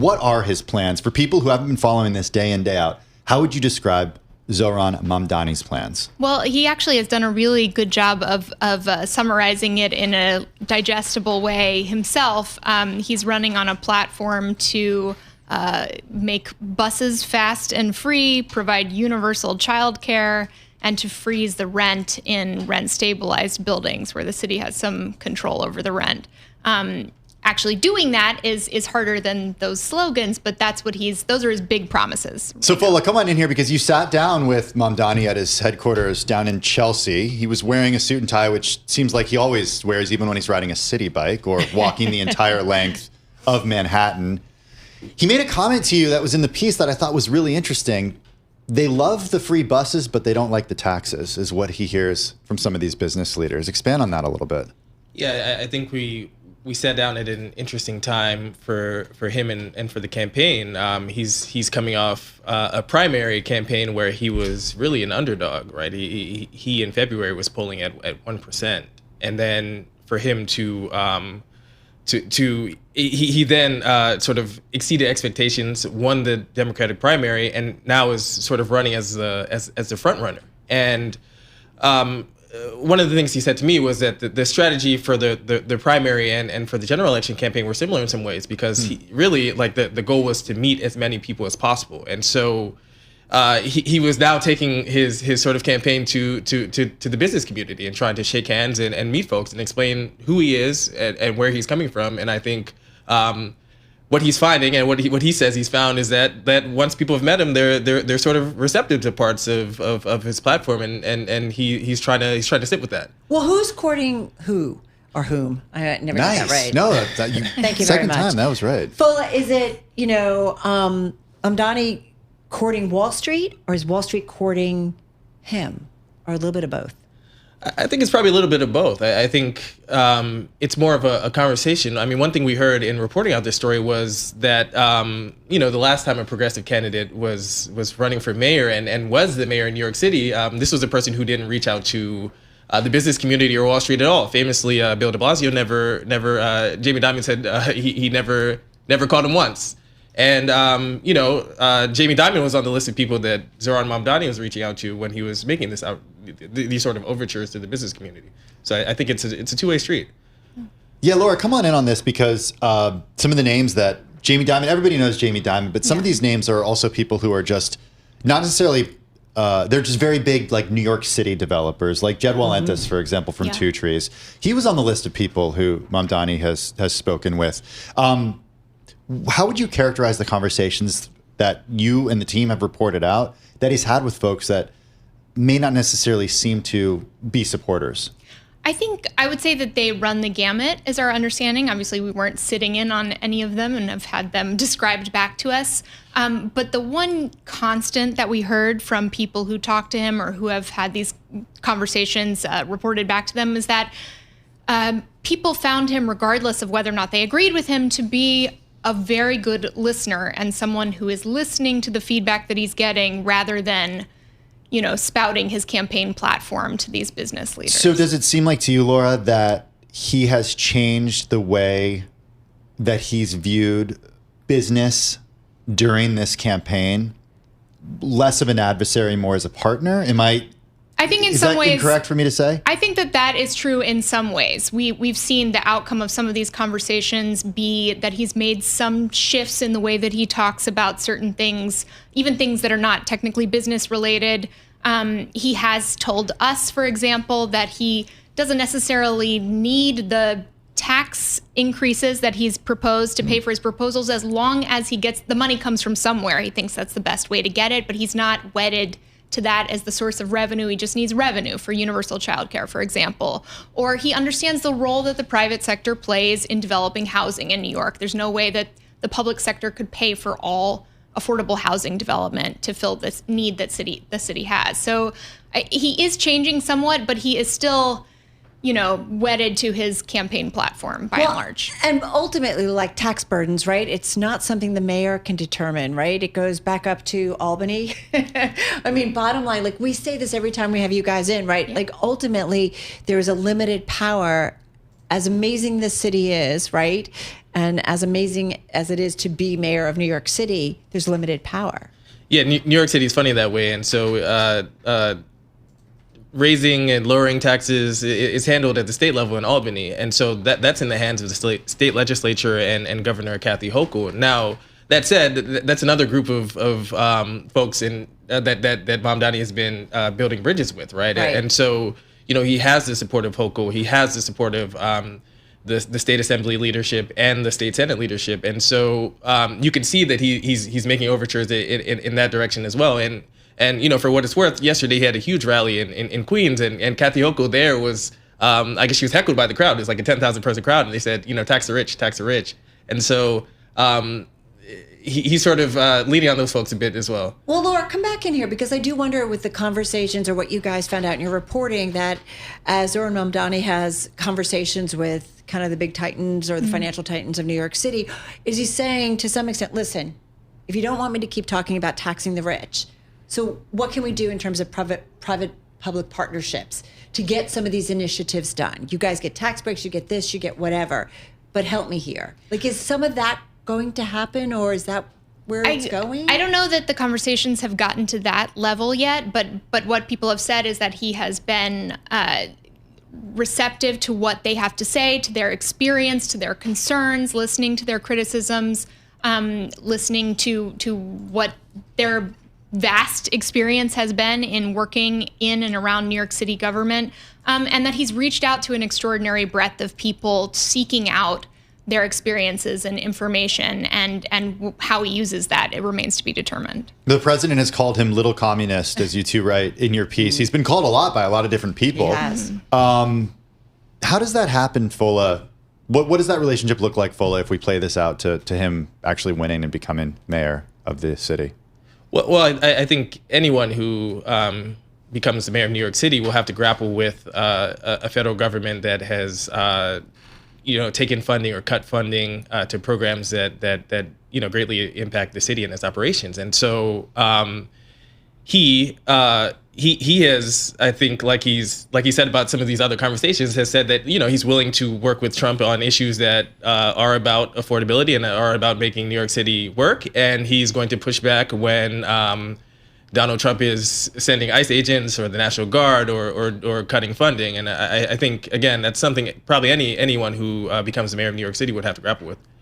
What are his plans? For people who haven't been following this day in, day out, how would you describe Zohran Mamdani's plans? Well, he actually has done a really good job of summarizing it in a digestible way himself. He's running on a platform to make buses fast and free, provide universal childcare, and to freeze the rent in rent-stabilized buildings where the city has some control over the rent. Actually doing that is harder than those slogans, but those are his big promises. So Fola, come on in here because you sat down with Mamdani at his headquarters down in Chelsea. He was wearing a suit and tie, which seems like he always wears even when he's riding a city bike or walking the entire length of Manhattan. He made a comment to you that was in the piece that I thought was really interesting. They love the free buses, but they don't like the taxes, is what he hears from some of these business leaders. Expand on that a little bit. Yeah, I think we sat down at an interesting time for him and for the campaign. He's coming off a primary campaign where he was really an underdog, right? He in February was polling at 1%, and then for him he then sort of exceeded expectations, won the Democratic primary, and now is sort of running as the front runner. And one of the things he said to me was that the strategy for the primary and for the general election campaign were similar in some ways, because he really, like, the goal was to meet as many people as possible. And so he was now taking his sort of campaign to the business community and trying to shake hands and meet folks and explain who he is and where he's coming from. And I think what he's finding and what he says he's found is that once people have met him, they're sort of receptive to parts of his platform, and he's trying to sit with that. Well, who's courting who or whom? I never got that right. No, thank you very much. Second time, that was right. Fola, is it Mamdani courting Wall Street, or is Wall Street courting him, or a little bit of both? I think it's probably a little bit of both. I think it's more of a conversation. I mean, one thing we heard in reporting out this story was that, the last time a progressive candidate was running for mayor and was the mayor in New York City, this was a person who didn't reach out to the business community or Wall Street at all. Famously, Bill de Blasio never Jamie Dimon said he never called him once. And, Jamie Dimon was on the list of people that Zohran Mamdani was reaching out to when he was making these sort of overtures to the business community. So I think it's a two-way street. Yeah, Laura, come on in on this, because some of the names that Jamie Dimon, everybody knows Jamie Dimon, but some of these names are also people who are just not necessarily, they're just very big, like New York City developers, like Jed Walentis, for example, from Two Trees. He was on the list of people who Mamdani has spoken with. How would you characterize the conversations that you and the team have reported out that he's had with folks that may not necessarily seem to be supporters? I think I would say that they run the gamut, is our understanding. Obviously, we weren't sitting in on any of them and have had them described back to us. But the one constant that we heard from people who talked to him or who have had these conversations reported back to them is that people found him, regardless of whether or not they agreed with him, to be a very good listener and someone who is listening to the feedback that he's getting rather than, spouting his campaign platform to these business leaders. So does it seem like to you, Laura, that he has changed the way that he's viewed business during this campaign? Less of an adversary, more as a partner? I think in is some that ways incorrect for me to say? I think that is true in some ways. We've seen the outcome of some of these conversations be that he's made some shifts in the way that he talks about certain things, even things that are not technically business related. He has told us, for example, that he doesn't necessarily need the tax increases that he's proposed to pay for his proposals, as long as he gets the money comes from somewhere. He thinks that's the best way to get it, but he's not wedded to that as the source of revenue. He just needs revenue for universal childcare, for example. Or he understands the role that the private sector plays in developing housing in New York. There's no way that the public sector could pay for all affordable housing development to fill this need that the city has. So he is changing somewhat, but he is still, wedded to his campaign platform by and large. And ultimately, like tax burdens, right? It's not something the mayor can determine, right? It goes back up to Albany. I mean, bottom line, like we say this every time we have you guys in, right? Yeah. Like ultimately, there is a limited power. As amazing this city is, right? And as amazing as it is to be mayor of New York City, there's limited power. Yeah, New York City is funny that way. And so raising and lowering taxes is handled at the state level in Albany. And so that's in the hands of the state legislature and Governor Kathy Hochul. Now, that said, that's another group of folks that Mamdani has been building bridges with, right? And so, he has the support of Hochul. He has the support of the state assembly leadership and the state senate leadership. And so you can see that he's making overtures in that direction as well. And for what it's worth, yesterday he had a huge rally in Queens, and Kathy Hochul there was, I guess she was heckled by the crowd. It was like a 10,000 person crowd, and they said, tax the rich, tax the rich. And so he's sort of leaning on those folks a bit as well. Well, Laura, come back in here, because I do wonder with the conversations or what you guys found out in your reporting that as Zohran Mamdani has conversations with kind of the big titans or the financial titans of New York City, is he saying to some extent, listen, if you don't want me to keep talking about taxing the rich, so what can we do in terms of private-public partnerships to get some of these initiatives done? You guys get tax breaks, you get this, you get whatever, but help me here. Like, is some of that going to happen, or is that where it's going? I don't know that the conversations have gotten to that level yet, but what people have said is that he has been receptive to what they have to say, to their experience, to their concerns, listening to their criticisms, listening to what their vast experience has been in working in and around New York City government, and that he's reached out to an extraordinary breadth of people seeking out their experiences and information, and how he uses that, it remains to be determined. The president has called him little communist, as you two write in your piece. He's been called a lot by a lot of different people. He has. How does that happen, Fola? What does that relationship look like, Fola, if we play this out to him actually winning and becoming mayor of the city? Well, I think anyone who becomes the mayor of New York City will have to grapple with a federal government that has taken funding or cut funding to programs that greatly impact the city and its operations. And so he has, I think, like he said about some of these other conversations, has said that he's willing to work with Trump on issues that are about affordability and are about making New York City work, and he's going to push back when Donald Trump is sending ICE agents or the National Guard or cutting funding. And I think, again, that's something probably anyone who becomes the mayor of New York City would have to grapple with.